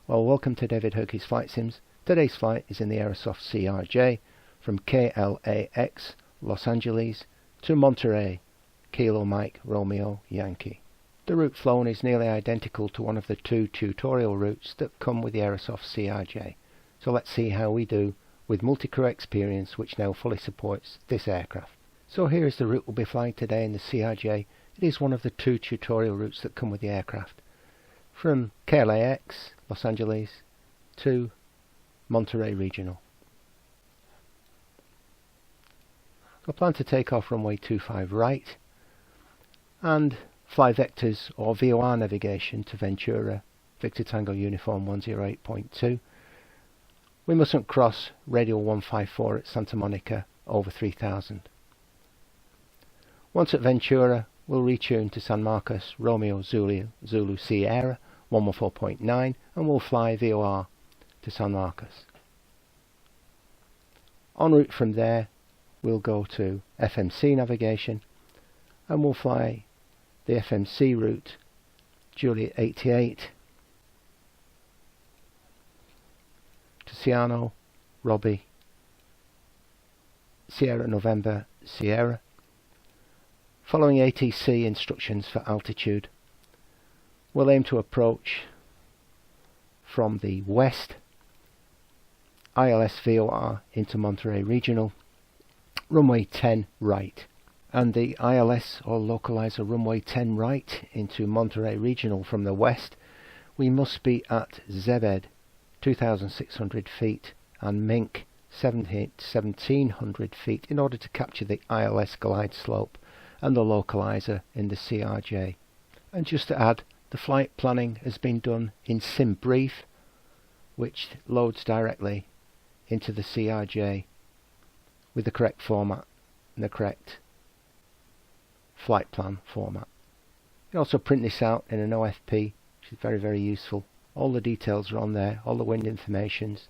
Well, welcome to David Herkey's Flight Sims. Today's flight is in the Aerosoft CRJ from KLAS, Los Angeles, to Monterey, Kilo Mike Romeo Yankee. The route flown is nearly identical to one of the two tutorial routes that come with the Aerosoft CRJ. So let's see how we do with multi-crew experience, which now fully supports this aircraft. So here is the route we'll be flying today in the CRJ. It is one of the two tutorial routes that come with the aircraft. From KLAS, Los Angeles, to Monterey Regional. I plan to take off runway 25 right and fly vectors or VOR navigation to Ventura, Victor Tango Uniform 108.2. We mustn't cross radial 154 at Santa Monica over 3000. Once at Ventura, we'll retune to San Marcos Romeo Zulu Sierra 114.9 and we'll fly VOR to San Marcos. En route from there, we'll go to FMC navigation and we'll fly the FMC route Juliet 88 to Ciano, Robbie, Sierra November, Sierra. Following ATC instructions for altitude, we'll aim to approach from the west, ILS VOR into Monterey Regional, runway 10 right. And the ILS or localizer runway 10 right into Monterey Regional from the west, we must be at Zebed 2600 feet and Mink 1700 feet in order to capture the ILS glide slope and the localizer in the CRJ. And just to add, the flight planning has been done in SimBrief, which loads directly into the CRJ with the correct format and the correct flight plan format. You can also print this out in an OFP, which is very, very useful. All the details are on there, all the wind informations,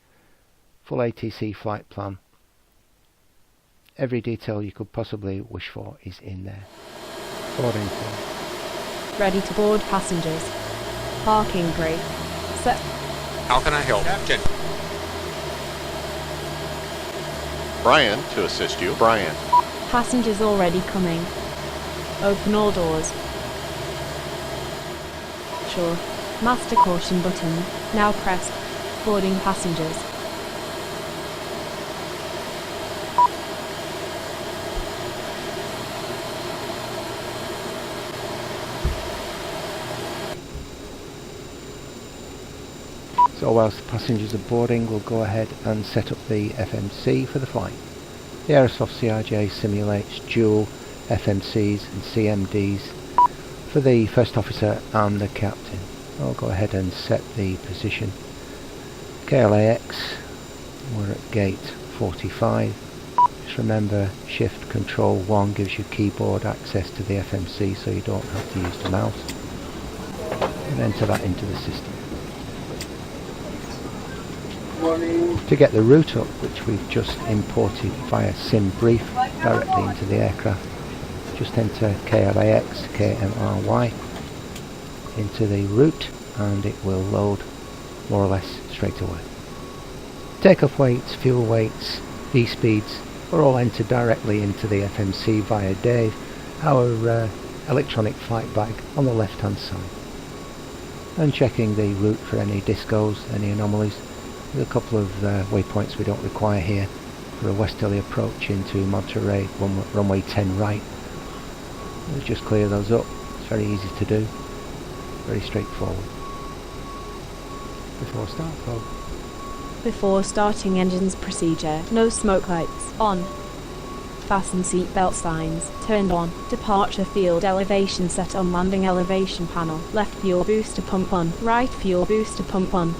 full ATC flight plan. Every detail you could possibly wish for is in there. Board info. Ready to board passengers. Parking brake. Set. How can I help? Captain. Brian to assist you. Brian. Passengers already coming. Open all doors. Sure. Master caution button, now pressed. Boarding passengers. So whilst the passengers are boarding, we'll go ahead and set up the FMC for the flight. The Aerosoft CRJ simulates dual FMCs and CMDs for the first officer and the captain. I'll go ahead and set the position. KLAS, we're at gate 45. Just remember, Shift Control 1 gives you keyboard access to the FMC so you don't have to use the mouse. And enter that into the system. To get the route up, which we've just imported via SimBrief directly into the aircraft, just enter KLAS, KMRY into the route and it will load more or less straight away. Takeoff weights, fuel weights, V-speeds are all entered directly into the FMC via Dave, our electronic flight bag on the left hand side. And checking the route for any discos, any anomalies. There's a couple of waypoints we don't require here for a westerly approach into Monterey, runway 10 right. We'll just clear those up. It's very easy to do, very straightforward. Before start, Bob. Before starting engines procedure, no smoke lights on. Fasten seat belt signs turned on. Departure field elevation set on landing elevation panel. Left fuel booster pump on. Right fuel booster pump on.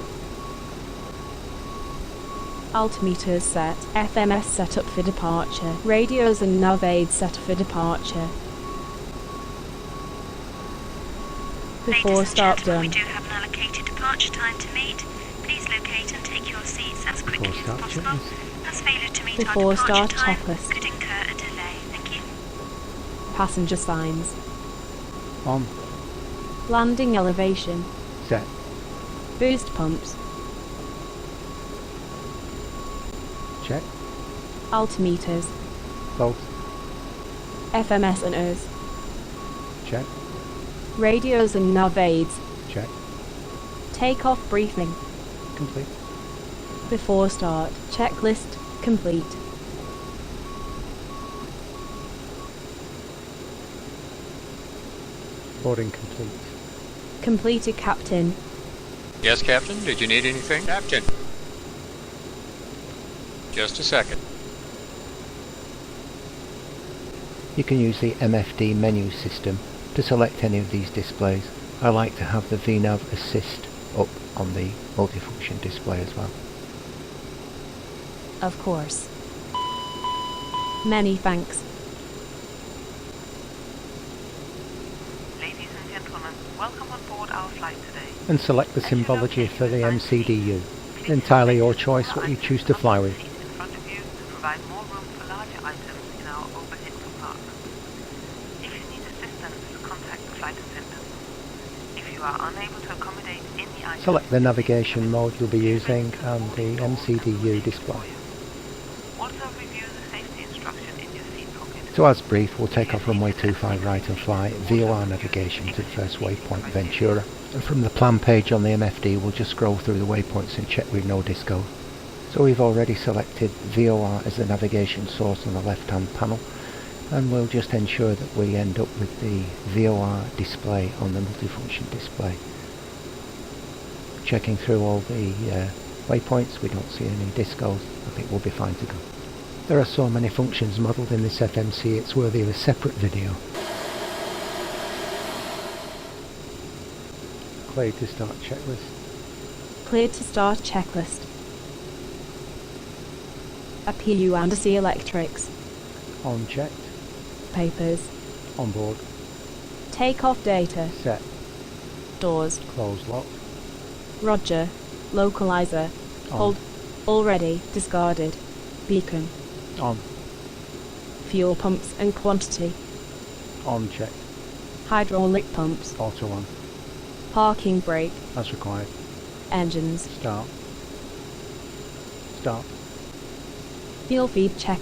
Altimeters set. FMS set up for departure. Radios and nav aids set for departure. Before start done. We do have an allocated departure time to meet. Please locate and take your seats as quickly as possible. As failure to meet Before our start departure time checklist. could incur a delay. Thank you. Passenger signs. On. Landing elevation. Set. Boost pumps. Check. Altimeters. Both. FMS and ERS. Check. Radios and nav aids. Check. Takeoff briefing. Complete. Before start. Checklist complete. Boarding complete. Completed, Captain. Yes, Captain. Did you need anything? Captain. Just a second. You can use the MFD menu system to select any of these displays. I like to have the VNav Assist up on the multifunction display as well. Of course. Many thanks. Ladies and gentlemen, welcome on board our flight today. And select the symbology for the MCDU. Entirely your choice what you choose to fly with. Seats in front of you to provide more room for larger items in our overhead compartment. If you need assistance, contact the flight attendant. If you are unable to accommodate any items, Select the navigation mode you'll be using and the MCDU display. also review the safety instruction in your seat pocket. So as brief, we'll take off runway 25 right and fly VOR navigation to the first waypoint Ventura. And from the plan page on the MFD, we'll just scroll through the waypoints and check with no disco. So we've already selected VOR as the navigation source on the left hand panel, and we'll just ensure that we end up with the VOR display on the multifunction display. Checking through all the waypoints, we don't see any discos. I think we'll be fine to go. There are so many functions modelled in this FMC, it's worthy of a separate video. Clear to start checklist. Cleared to start checklist. A PU and a C electrics. On checked. Papers. On board. Takeoff data. Set. Doors. Close locked. Roger. Localizer. On. Hold. Already discarded. Beacon. On. Fuel pumps and quantity. On checked. Hydraulic pumps. Auto on. Parking brake. As required. Engines. Start. Start. Fuel feed check.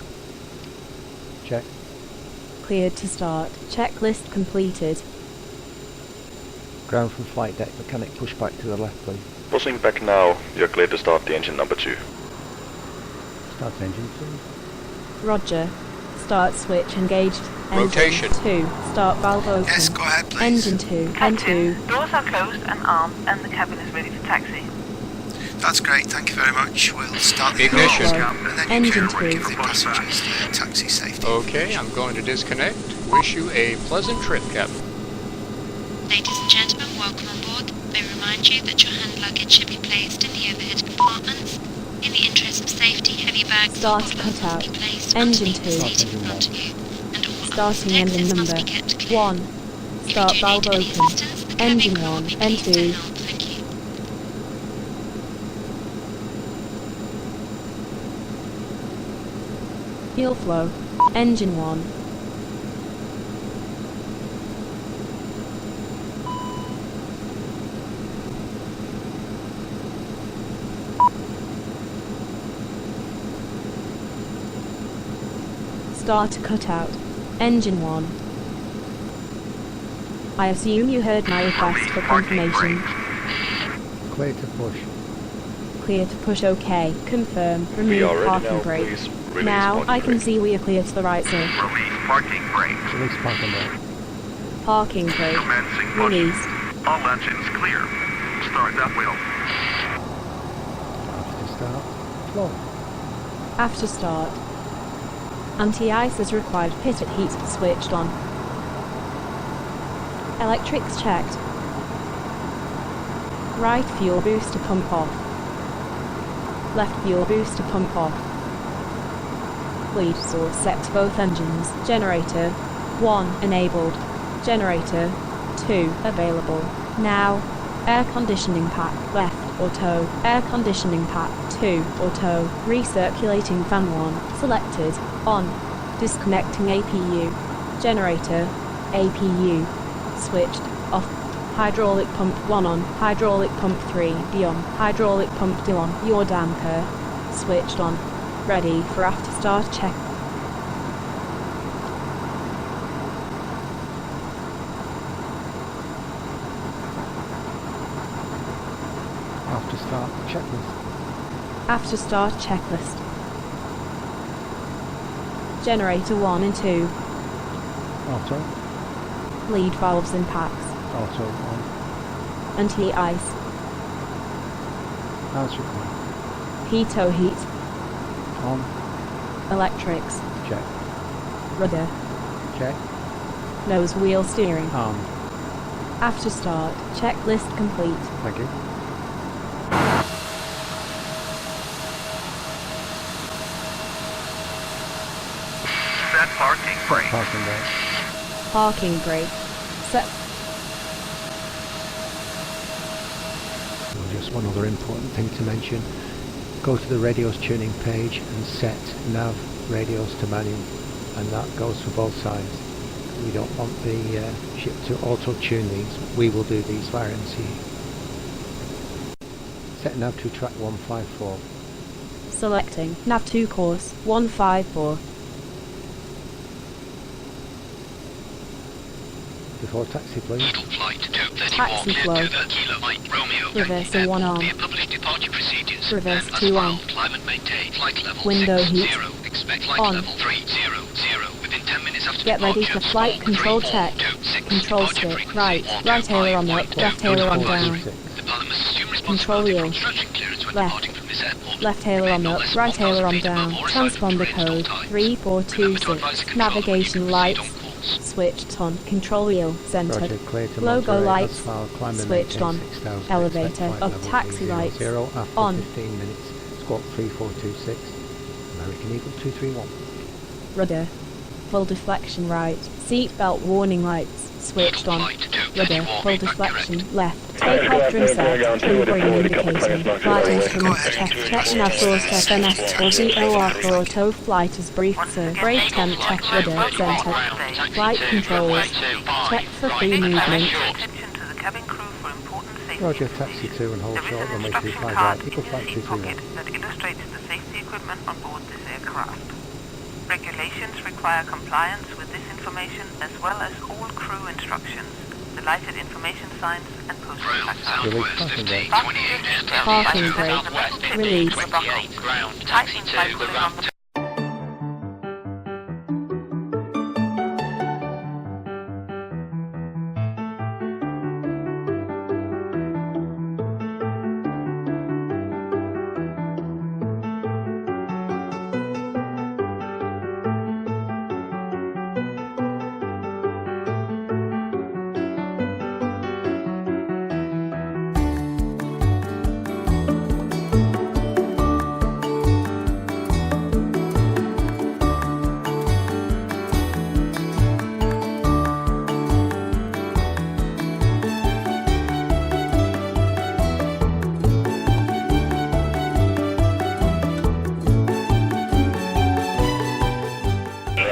Check. Cleared to start. Checklist completed. Ground from flight deck. Mechanic push back to the left, please. Pushing back now. You're clear to start the engine number 2. Start engine, please. Roger. Start switch engaged. Rotation. Engine 2. Start valve open. Yes, go ahead, please. Engine 2. Captain, N2. doors are closed and armed and the cabin is ready for taxi. That's great, thank you very much. We'll start the Ignition. and then you Engine can give 2. the passengers the taxi safety. Okay, I'm going to disconnect. Wish you a pleasant trip, Captain. Ladies and gentlemen, welcome on board. May we remind you that your hand luggage should be placed in the overhead compartments. In the interest of safety, heavy bags Start or bottles cutout. must be placed Engine underneath the 2. seat in front of you, and all Starting other engine exits must number be kept clear. 1. If Start you do valve need any open. assistance, the cabin Engine crew will 1. be pleased to N2. help. Thank you. Fuel flow. Engine 1. Start cutout. Engine 1. I assume you heard my request for confirmation. Clear to push. Clear to push OK. Confirm. We Remove are ready parking now, brake. please. Release Now parking I can brake. see we are clear to the right, sir. Release parking brake. Release parking brake. Parking brake. Commencing push. Released. All engines clear. Start that wheel. After start. Flow. After start. Anti-ice is required. Pitted heat switched on. Electrics checked. Right fuel booster pump off. Left fuel booster pump off. Lead source set to both engines. Generator 1 enabled. Generator 2 available. Now Air conditioning pack, left, auto. Air conditioning pack, 2, auto. Recirculating fan 1, selected, on. Disconnecting APU. Generator, APU. Switched, off. Hydraulic pump 1 on. Hydraulic pump 3D on. Hydraulic pump 2 on. Your damper. Switched on. Ready for after start check. After start checklist. After start checklist. Generator 1 and 2. Auto. Lead valves and packs. Auto on. Anti-ice. As required. Heat. On. Electrics. Check. Rudder. Check. Nose wheel steering. On. After start, checklist complete. Thank you. Set parking brake. Parking brake. Parking brake. Set. So just one other important thing to mention. Go to the radios tuning page and set nav radios to manual, and that goes for both sides. We don't want the ship to auto-tune these. We will do these via NCE. Set nav to track 154. Selecting nav 2 course 154. Before taxi, please. Taxi flow. Reverser 1 on. Reverse 2 on. Window heat. On. Get ready for flight control check. Control stick right aileron up, left aileron down. Control wheel. Left aileron up, right aileron down. Transponder code 3426. Navigation lights. Switched on. Control wheel centered. Logo lights. Switched on. Elevator up. Taxi lights. On. 15 minutes. Squawk 3426. American Eagle 231. Rudder. Full deflection right. Seat belt warning lights. Switched on. Rudder. Full deflection left. Take off trim set. Calibrating indication. Flight instruments check. Check nav source FNS 20OR for auto flight as briefed sir. Brake temp check. Rudder center. Flight controls. Check for free movement. Roger, taxi 2 and hold short runway 25 right. Eagle flight 231. That illustrates the safety equipment on board this aircraft. Regulations require compliance with this information as well as all crew instructions, the lighted information signs and postal placards. Parking brake. Release. Tighten by pulling on the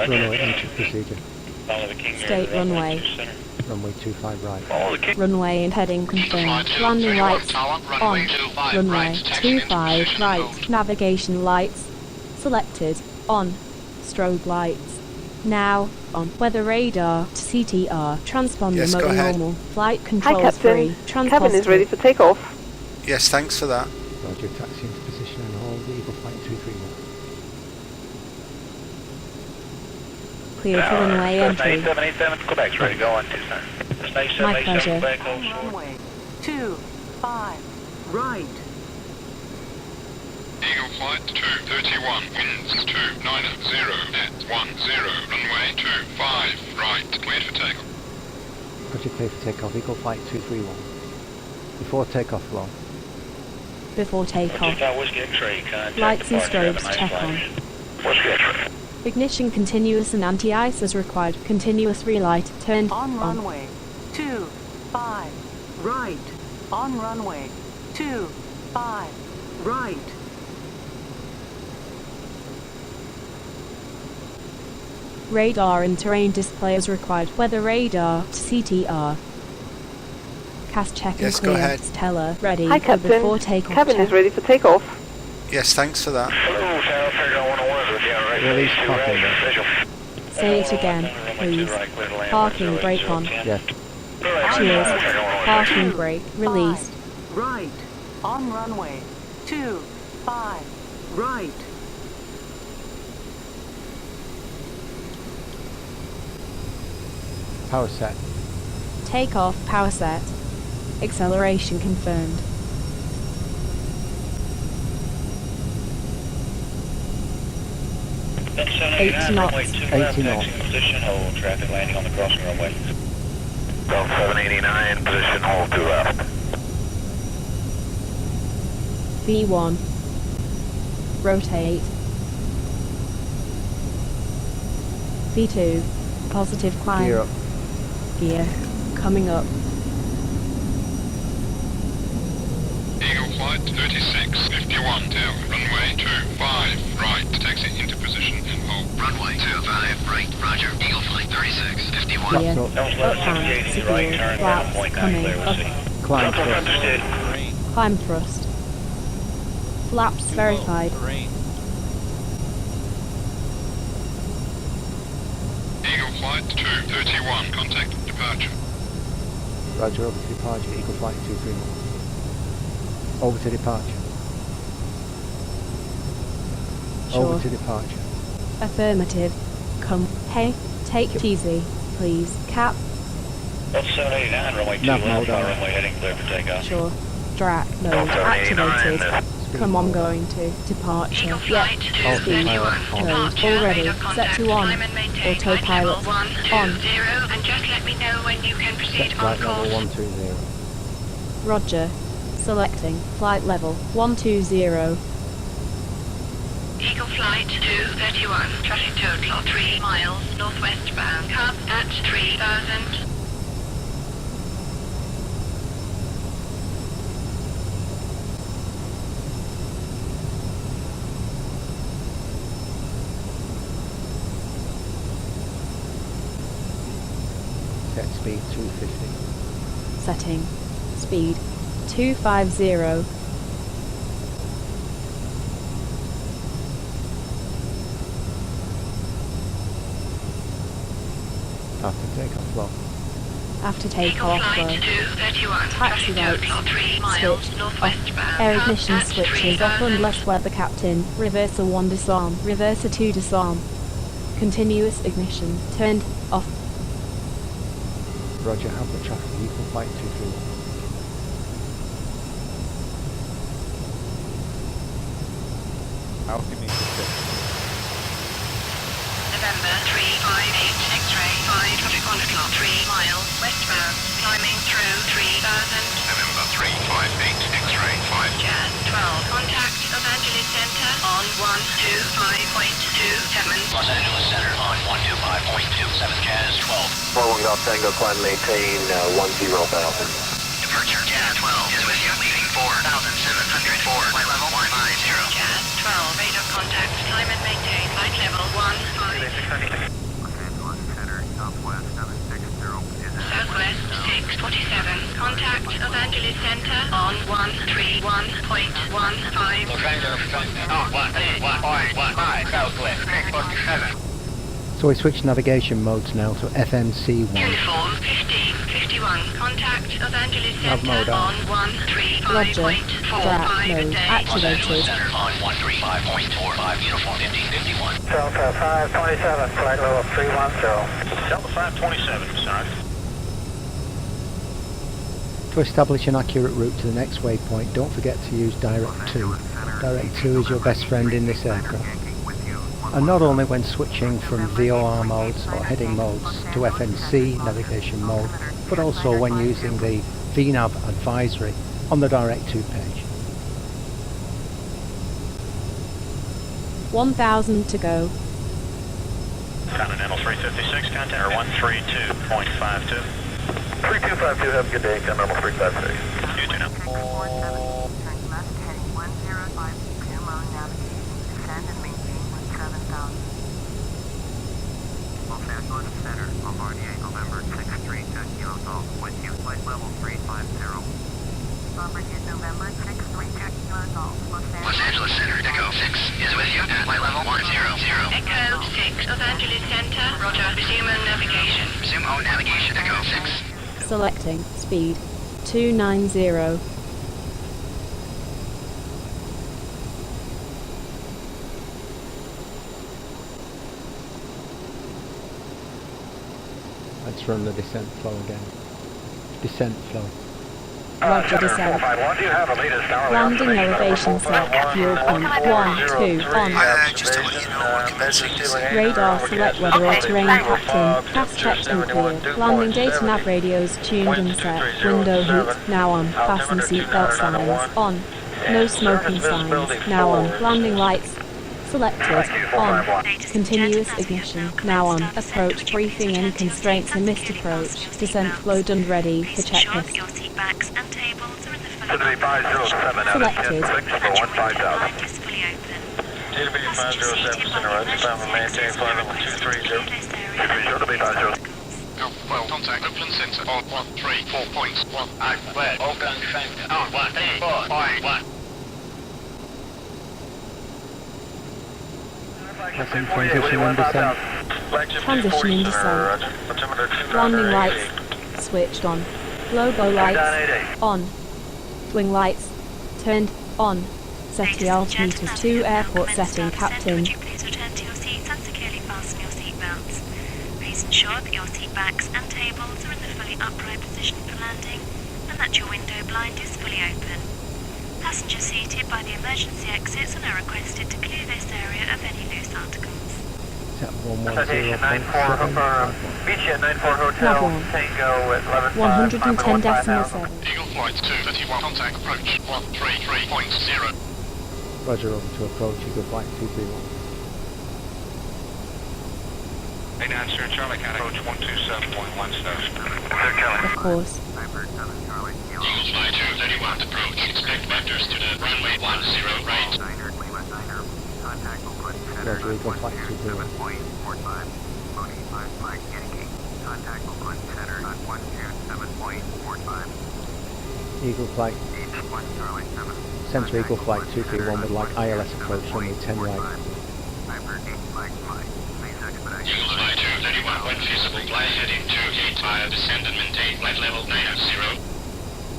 Runway entry procedure. State runway. Runway 25 right. Runway and heading confirmed. Landing lights on. Runway 25 right. Navigation lights selected. On. Strobe lights. Now on. Weather radar to CTR. Transponder Yes, go mode ahead. normal. Flight Hi, controls Captain. free. Transponder. Cabin is ready for takeoff. Yes, thanks for that. Roger, taxi into position and hold Eagle flight 231. Clear for runway entry. 8787, Quebec's ready to go on Tucson. My pleasure. Runway 25 right. Eagle flight 231, winds 290 at 10, runway 25 right, cleared for takeoff. Roger, clear for takeoff. Eagle flight 231. Before takeoff flow. Before takeoff. Lights and strobes check on. Ignition continuous and anti-ice as required. Continuous relight turned on. Runway 25 right. On runway 25, right. Radar and terrain display is required. Weather radar to CTR. CAS check Yes, and go clear. ahead. Stella ready Hi, for Captain. before takeoff. Cabin check. is ready for takeoff. Yes, thanks for that. Hello, Tower, Paragon 101 with you, right? Release parking. Visual. Say it again, please. Parking brake on. Yes. Cheers. Parking brake released. Right. On runway 25, right. Power set. Takeoff power set. Acceleration confirmed. Eight knots. 80 knots. Position, hold, traffic landing on the crossing runway. Delta 789, position, hold to left. V1. Rotate. V2. Positive climb. Gear up. Gear. Coming up. Eagle Flight 3651 Tower, runway 25 right, taxi into position and hold. Runway 25, right, roger. Eagle Flight 3651. Gear. Flaps up. Uphand. Secure. Flaps coming up. Climb thrust. Understood. Climb thrust. Flaps verified. Eagle Flight 231, contact departure. Roger, over to departure. Eagle Flight 231. Over to departure. Sure. Over to departure. Affirmative. Come. Hey, take it easy, please. Cap. Delta 789, runway 2 Nav left, mode on. runway heading clear for takeoff. Sure. Drac mode Delta 789, activated. Come on, going to departure. Eagle Yep. Flight Speed 231, code departure, already. radar Set contact, to on. climb and maintain flight Autopilot level 120, on. and just let me know when you can proceed Set on flight level course. 120. Roger. Selecting flight level 120. Eagle Flight 231, traffic total 3 miles, northwest bound, cab at 3000. Set speed 250. Setting. Speed 250. After takeoff low. After Eagle takeoff Flight low. 231, Taxi traffic lights. total 3 miles, Switch northwest off. bound, Air cab ignition at switches off 3000. unless weather captain. Reverser 1 disarm. Reverser 2 disarm. Continuous ignition turned off. Roger, have the traffic. Eagle Flight 231. Altimeter 6. November 358 X-ray 5 traffic on o'clock 3 miles westbound, climbing through 3000. November 358, X-ray 5. Jazz 12, contact Los Angeles Center on 125.27. Los Angeles Center on 125.27, Jazz 12. 41 Golf Tango, climb maintain 10,000. Departure, Jazz 12 is with you, leaving 4,704, flight level 150. Jazz 12, radar contact, climb and maintain flight level 15. Southwest 647, contact Los Angeles Center on 131.15. Los Angeles Center on 131.15, Southwest 647. So we switch navigation modes now to FMC1. Uniform 1551, contact Los Angeles Nav Center mode on. on Roger. 135.45 Drac a mode day. Los Angeles activated. Center on 135.45, uniform 1551. Delta 527, flight level 310. Delta 527, sorry. To establish an accurate route to the next waypoint, don't forget to use Direct 2. Direct 2 is your best friend in this aircraft. And not only when switching from VOR modes or heading modes to FNC navigation mode, but also when using the VNAV advisory on the Direct 2 page. 1000 to go. Continental 356, contact, or 132.52. 3252, have a good day, Continental 356. You too now. 647, turn left heading 105, clear mode navigation, descend and maintain 17,000. Los Angeles Center, Bombardier, November 63, Jet Kilo Golf, with you, flight level 350. Bombardier, November 63, Jet Kilo Golf, Los Angeles Center, Echo 6 is with you at flight level 100. Echo 6, Los Angeles Center, roger, resume on navigation. Resume on navigation, Echo 6. Selecting speed 290. Let's run the descent flow again. Descent flow. Roger, descent. Landing elevation set. Fuel pump 1, 2, on. Just to let you know, we're commencing descent. Radar select weather or terrain captain. Pass checked and clear. Landing data nav radios tuned and set. Window heat now on. Fasten seatbelt signs on. No smoking signs now on. Landing lights selected on. Continuous ignition now on. Approach briefing any constraints and missed approach. Descent flow done ready for checklist. Your seat backs and tables are in the fully Selected. Well, contact Oakland Center on 134 points. 1 out clear. Oakland Center on 134.1. That's in transition and descent. Transition in descent. Landing lights switched on. Logo lights on. Wing lights turned on. SETI altimeter 2 airport setting captain. Would you please return to your seats and securely fasten your seatbelts? Please ensure that your seat backs and tables are in the fully upright position for landing and that your window blind is fully open. Passengers seated by the emergency exits and are requested to clear this area of any loose articles. Is that 110.7? Beach at 94 Hotel, Tango at 110.7. Eagle Flight 231, contact approach 133.0. Roger, over to approach, Eagle Flight 231. Hey, answer, Charlie Cat, approach 127.17. Of course. Eagle Flight 231, approach, expect vectors to the runway 10 right. Roger, Eagle Flight 231. Eagle Flight, Centre Eagle Flight 231 would like ILS approach runway 10 right. Eagle Flight 231, when feasible, fly heading 28 via descend and maintain flight level 90.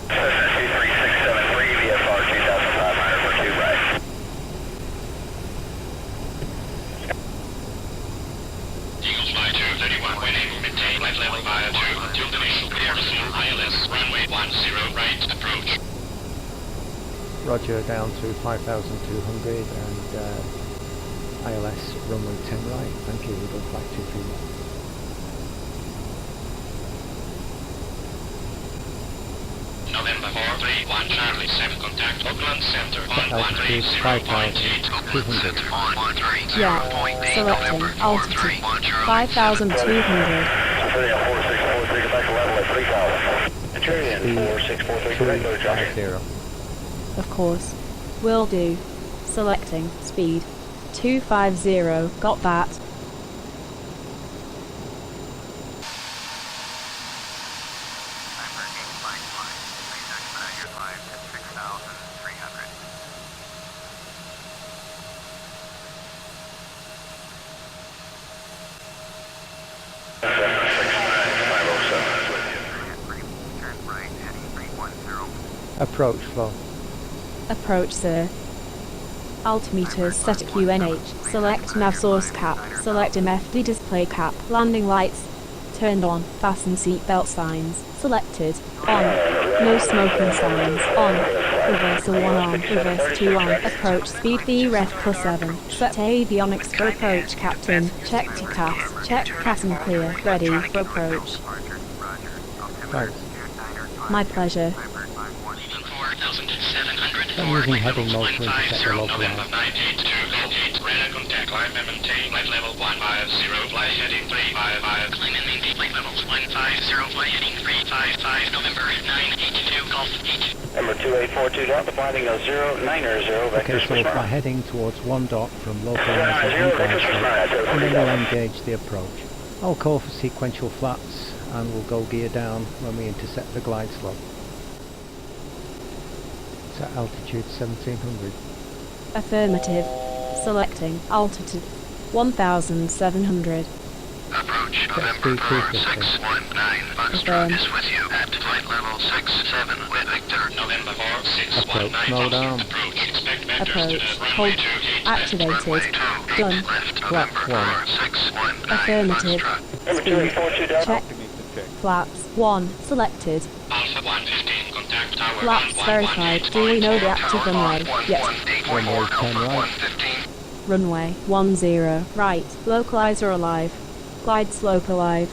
2367, VFR 2500 for 2 right. Eagle Flight 231, when able, maintain flight level via 2 until the initial clear full ILS runway 10 right approach. Roger, down to 5,200 and ILS runway 10 right. Thank you, Eagle Flight 231. November 431 Charlie 7 contact Oakland Center on Altitude 5,200. Yeah, selecting altitude 5,200. Speed 250. Of course. Will do. Selecting speed 250. Got that. Approach flow. Approach, sir. Altimeter set at QNH. Select nav source cap. Select MFD display cap. Landing lights turned on. Fasten seatbelt signs selected. On. No smoking signs on. Reversal 1 on. Reverse 2 on. Approach speed VREF +7. Set avionics for approach captain. Check TCAS. Check CAS and clear. Ready for approach. Thanks. My pleasure. I'm using heading mode to intercept the local line. Radar contact line maintain flight level 150, fly heading 355. Climb and maintain flight levels 150, fly heading 355, November 982, Golf 8. Number 2 2842 Delta, landing 090, vector Okay, so by heading towards 1 dot from local lines and then we'll engage the approach. I'll call for sequential flaps and we'll go gear down when we intercept the glide slope. It's at altitude 1700. Affirmative. Selecting altitude 1700. Approach November 4619. Foxtrot is with you at flight level 67 with Victor. November 4619. Mode arm. Approach. Hold. Activated. Done. Flap 1. Affirmative. Speed. Check. Flaps 1 selected. Alpha 115, contact tower. Flaps verified. Do we know the active runway? Yes. Runway 10 right. Runway 10 right. Localizer alive. Glide slope alive.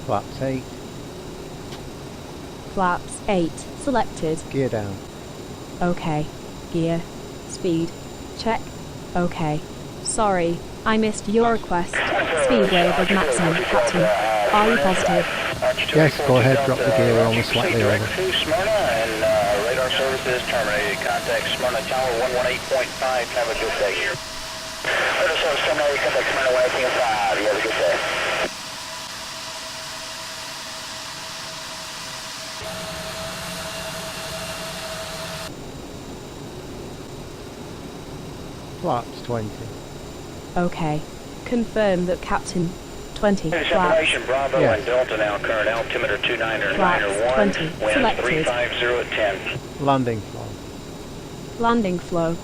Flaps 8. Flaps 8 selected. Gear down. Okay. Gear. Speed. Check. Okay. Sorry, I missed your request. Speedway above maximum, Captain. Are you positive? Yes, go ahead, drop the gear almost slightly over. Smyrna and radar services terminated. Contact Smyrna Tower 118.5. Have a good day. Aerosoft CRJ, contact Smyrna 118.5. You have a good day. Flaps 20. Okay. Confirm that Captain 20 flaps. Separation Bravo Yes. and Delta now current altimeter 2991. Flaps 20 Wind selected. 350 at 10. Landing flow. Landing flow.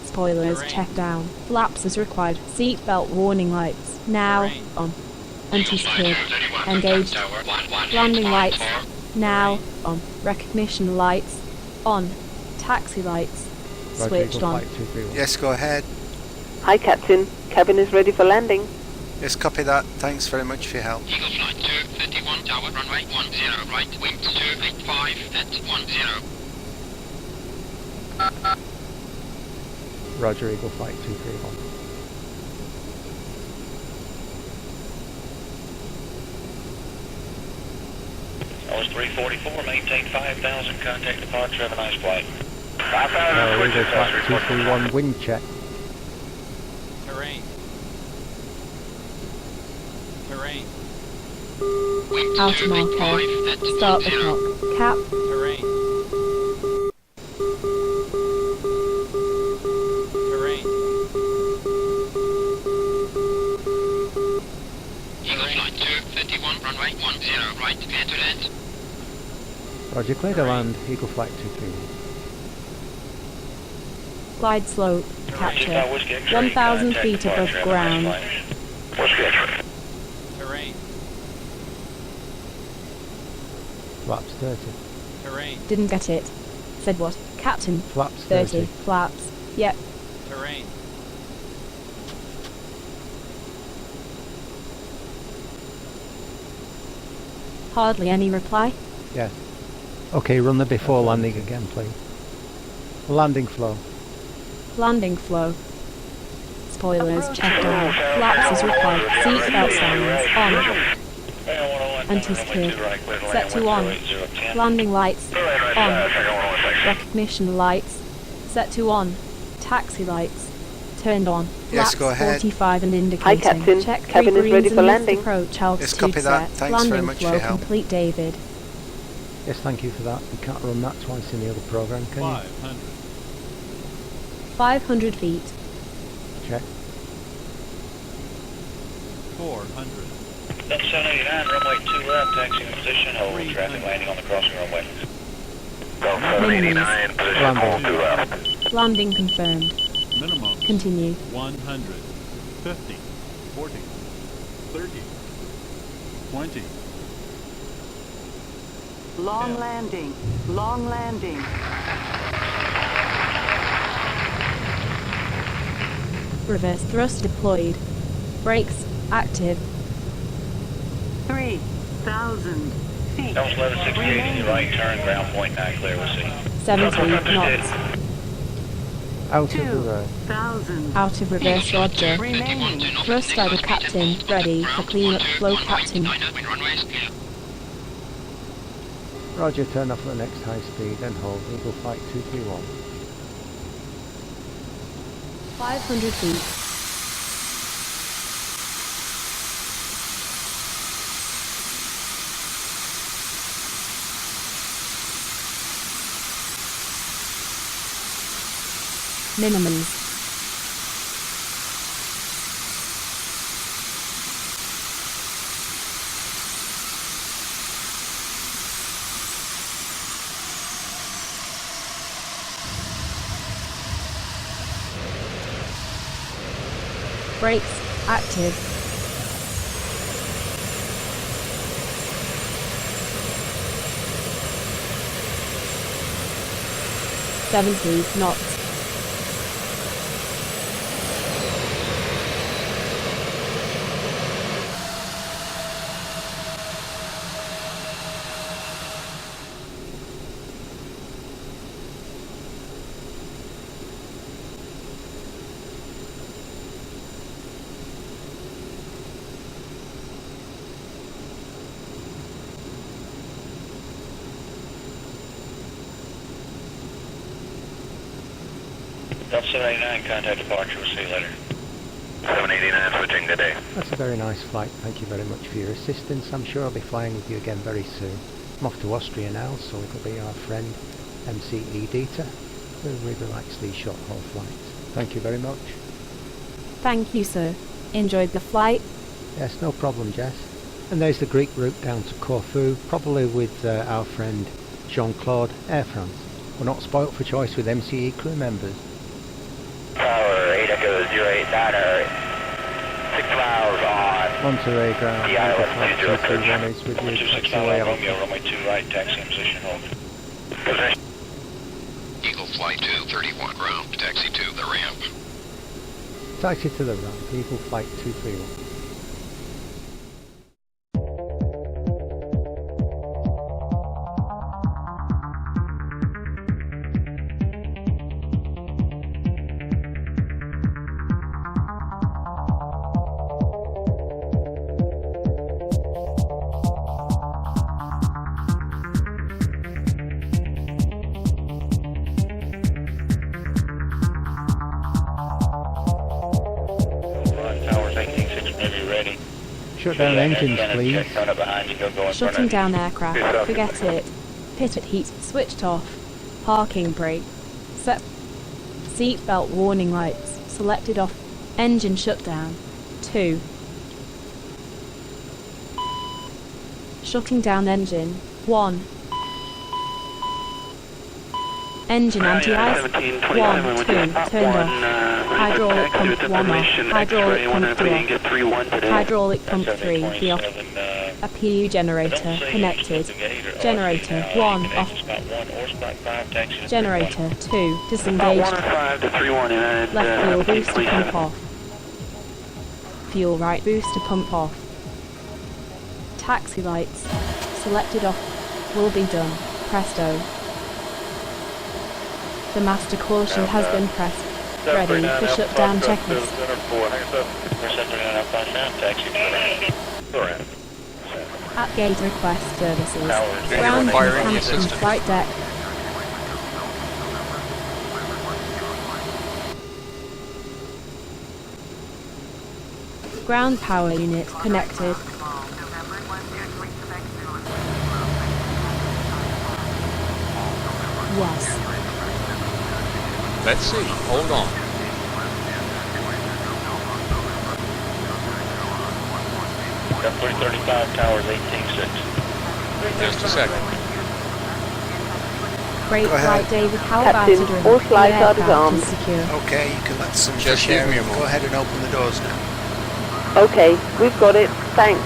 Spoilers check down. Flaps as required. Seatbelt warning lights. Now on. Anti-skid. Engaged. Landing lights. Now on. Recognition lights. On. Taxi lights. Switched on. Yes, go ahead. Hi, Captain. Cabin is ready for landing. Yes, copy that. Thanks very much for your help. Eagle flight 231, tower runway 10 right, wind 285 at 10. Roger, Eagle Flight 231. That was 344, maintain 5,000, contact departure, have a nice flight. 5,000, Eagle Flight 231, wind check. Terrain. Terrain. Outer marker. Start the clock. Cap. Terrain. Terrain. Eagle flight 231, runway 10 right, clear to land. Roger, clear to land, Eagle Flight 231. Glide slope. Capture. 1,000 feet above ground. Terrain. Flaps 30. Terrain. Didn't get it. Said what? Captain. Flaps 30. 30. Flaps. Yep. Terrain. Hardly any reply. Yes. Okay, run the before landing again, please. Landing flow. Landing flow. Spoilers checked on. Flaps as required. Seatbelt signs on. Anti-skid. Set to on. Landing lights on. Recognition lights set to on. Taxi lights turned on. Yes, Flaps go ahead. 45 and indicating. Hi, Captain. Check Cabin is ready for landing. Approach altitude Yes, copy that. set. Thanks Landing very much for flow your help. complete, David. Yes, thank you for that. We can't run that twice in the other program, can you? 500 feet. Check. 400. Delta 789, runway 2 left, taxi in position, hold traffic landing on the crossing runway. Delta 789, position, hold 2 left. Landing confirmed. Minimum. Continue. 100. 50. 40. 30. 20. Long landing. Long landing. Reverse thrust deployed. Brakes active. 3,000 feet. Delta 1168 in your right turn, ground point 9 clear, we'll see. 70 knots. Out of the road. 2,000 Out of reverse, Roger. remaining. Thrust idle captain. Ready for cleanup flow, captain. Roger, turn off at the next high speed and hold Eagle Flight 231. 500 feet. Minimums. Brakes active. Seventy knots. Delta 789, contact departure. We'll see you later. 789, switching good day. That's a very nice flight. Thank you very much for your assistance. I'm sure I'll be flying with you again very soon. I'm off to Austria now, so it'll be our friend MSFS, who really likes these short haul flights. Thank you very much. Thank you, sir. Enjoyed the flight? Yes, no problem, Jess. And there's the Greek route down to Corfu, probably with our friend Jean-Claude, Air France. We're not spoilt for choice with MCE crew members. Tower 8 Echo 089, 6 miles on Monterey ground, the island, Flight 231 is with you. 26 Taxi away Romeo, runway 2 right, taxi in position, hold. Position. Eagle Flight 231 ground, taxi to the ramp. Taxi to the ramp, Eagle Flight 231. Shut down engines, please. Shutting down aircraft. Forget it. Pit heat switched off. Parking brake set. Seatbelt warning lights selected off. Engine shut down. 2. Shutting down engine. 1. Engine anti-ice. 1, 2, turned off. Hydraulic pump 1 off. Hydraulic pump 2 off. Hydraulic pump 3 off. A PU generator connected. Generator 1 off. Generator 2 disengaged. Left fuel booster pump off. Fuel right booster pump off. Taxi lights selected off. Will be done. Presto. The master caution has been pressed. Ready for shutdown checklist. At gate request services. Ground mechanics and flight deck. Ground power unit connected. Yes. Let's see. Hold on. F 35 towers 18.6. Just a second. Great flight, David. How about it? All flights are disarmed. Secure. Okay, you can let some Just fresh give air me a in. moment. Go ahead and open the doors now. Okay, we've got it. Thanks.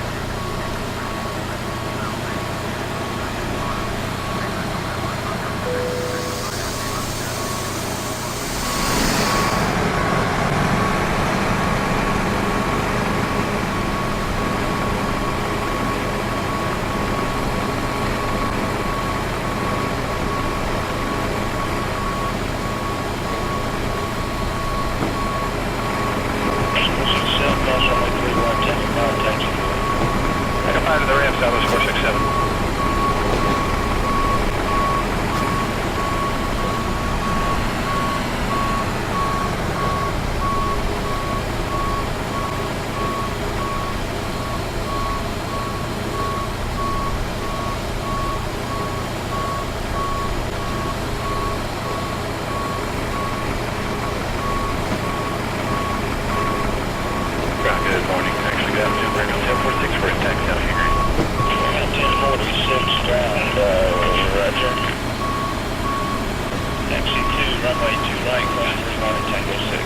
Number 1046 for a taxi out here. 1046 ground, roger. Taxi 2, runway 2 right, crossing first line at Tango 6.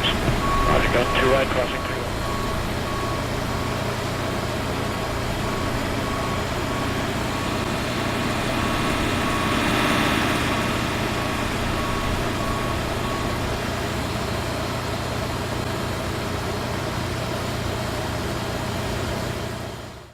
Roger, go 2 right, crossing